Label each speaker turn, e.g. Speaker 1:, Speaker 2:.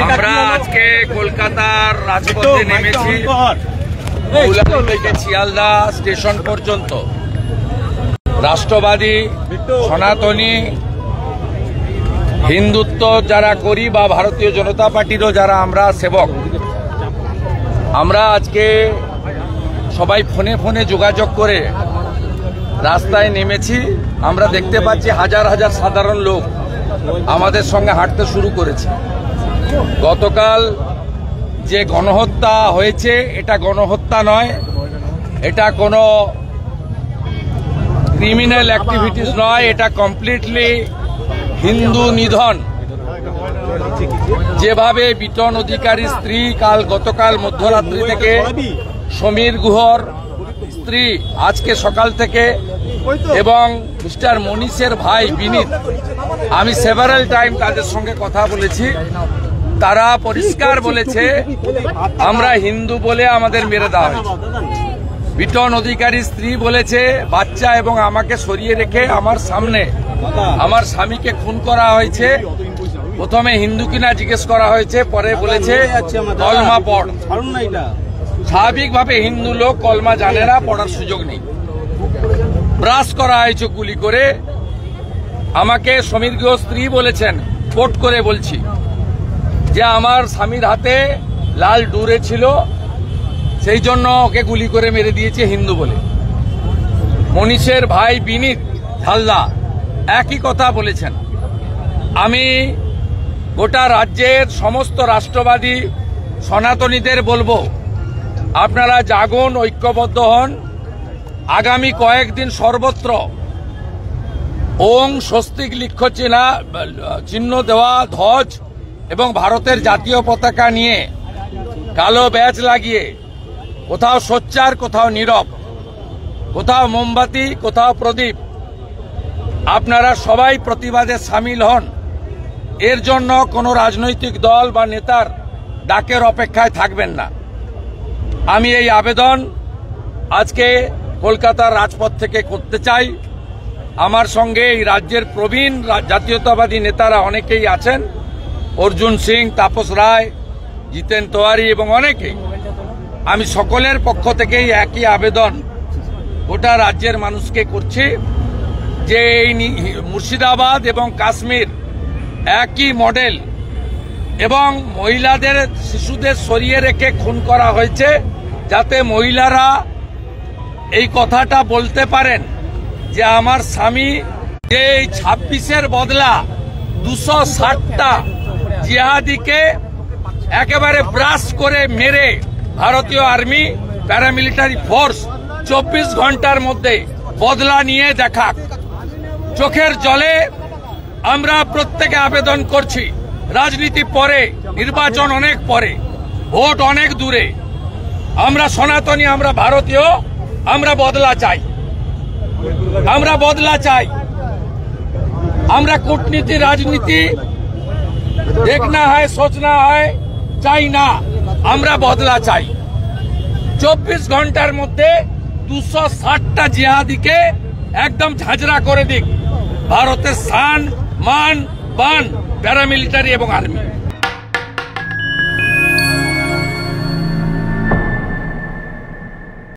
Speaker 1: আমরা আজকে কলকাতার রাজপথে নেমেছি থেকে শিয়ালদা স্টেশন পর্যন্ত। রাষ্ট্রবাদী, সনাতনী, হিন্দুত্ব যারা করি বা ভারতীয় জনতা পার্টিরও যারা আমরা সেবক, আমরা আজকে সবাই ফোনে ফোনে যোগাযোগ করে রাস্তায় নেমেছি। আমরা দেখতে পাচ্ছি হাজার হাজার সাধারণ লোক আমাদের সঙ্গে হাঁটতে শুরু করেছে। গতকাল যে গণহত্যা হয়েছে এটা গণহত্যা নয়, এটা কোনো ক্রিমিনাল অ্যাক্টিভিটিস নয়, এটা কমপ্লিটলি হিন্দু নিধন। যেভাবে বিটন অধিকারীর স্ত্রী গতকাল মধ্যরাত্রি থেকে, সমীর গুহর স্ত্রী আজকে সকাল থেকে, এবং মিস্টার মনীষের ভাই বিনীত, আমি সেভারাল টাইম তাদের সঙ্গে কথা বলেছি। তারা পরিষ্কার বলেছে আমরা হিন্দু বলে আমাদের মেরে দেওয়া হয়েছে। বিটন অধিকারী স্ত্রী বলেছে বাচ্চা এবং আমাকে সরিয়ে রেখে আমার সামনে আমার স্বামীকে খুন করা হয়েছে। প্রথমে হিন্দু কিনা জিজ্ঞেস করা হয়েছে, পরে বলেছে কলমা পড়। স্বাভাবিকভাবে হিন্দু লোক কলমা জানে না, পড়ার সুযোগ নেই। ব্রাশ করা হয়েছে গুলি করে। আমাকে সমীর গুহ স্ত্রী বলেছেন, কোট করে বলছি, যে আমার স্বামীর হাতে লাল ডুরে ছিল, সেই জন্য ওকে গুলি করে মেরে দিয়েছে হিন্দু বলে। মনীষের ভাই বিনীত হালদা একই কথা বলেছেন। আমি গোটা রাজ্যের সমস্ত রাষ্ট্রবাদী সনাতনীদের বলবো, আপনারা জাগুন, ঐক্যবদ্ধ হন। আগামী কয়েকদিন সর্বত্র ওং স্বস্তিক লিখ্য চিহ্ন দেওয়া ধ্বজ এবং ভারতের জাতীয় পতাকা নিয়ে কালো ব্যাজ লাগিয়ে, কোথাও সোচ্চার, কোথাও নীরব, কোথাও মোমবাতি, কোথাও প্রদীপ, আপনারা সবাই প্রতিবাদে সামিল হন। এর জন্য কোনো রাজনৈতিক দল বা নেতার ডাকের অপেক্ষায় থাকবেন না। আমি এই আবেদন আজকে কলকাতার রাজপথ থেকে করতে চাই। আমার সঙ্গে এই রাজ্যের প্রবীণ জাতীয়তাবাদী নেতারা অনেকেই আছেন, অর্জুন সিং, তাপস রায়, জিতেন তেওয়ারি এবং অনেকেই। আমি সকলের পক্ষ থেকেই একই আবেদন গোটা রাজ্যের মানুষকে করছি যে এই মুর্শিদাবাদ এবং কাশ্মীর একই মডেল, এবং মহিলাদের, শিশুদের সরিয়ে রেখে খুন করা হয়েছে, যাতে মহিলারা এই কথাটা বলতে পারেন যে আমার স্বামী যে 26-এর বদলা 260টা জিহাদিকে একেবারে ব্রাশ করে মেরে ভারতীয় আর্মি, প্যারামিলিটারি ফোর্স 24 ঘন্টার মধ্যে বদলা নিয়ে দেখাক। চোখের জলে আমরা প্রত্যেকে আবেদন করছি, রাজনীতি পরে, নির্বাচন অনেক পরে, ভোট অনেক দূরে। আমরা সনাতনী, আমরা ভারতীয়, আমরা বদলা চাই, আমরা বদলা চাই। আমরা কূটনীতি, রাজনীতি দেখনা হয়, সোচনা হয় চাই না, আমরা বদলা চাই। 24 ঘন্টার মধ্যে 260টা জিহাদিকে একদম ঝাঁঝরা করে দিক ভারতের শান, মান, বান, প্যারামিলিটারি এবং আর্মি।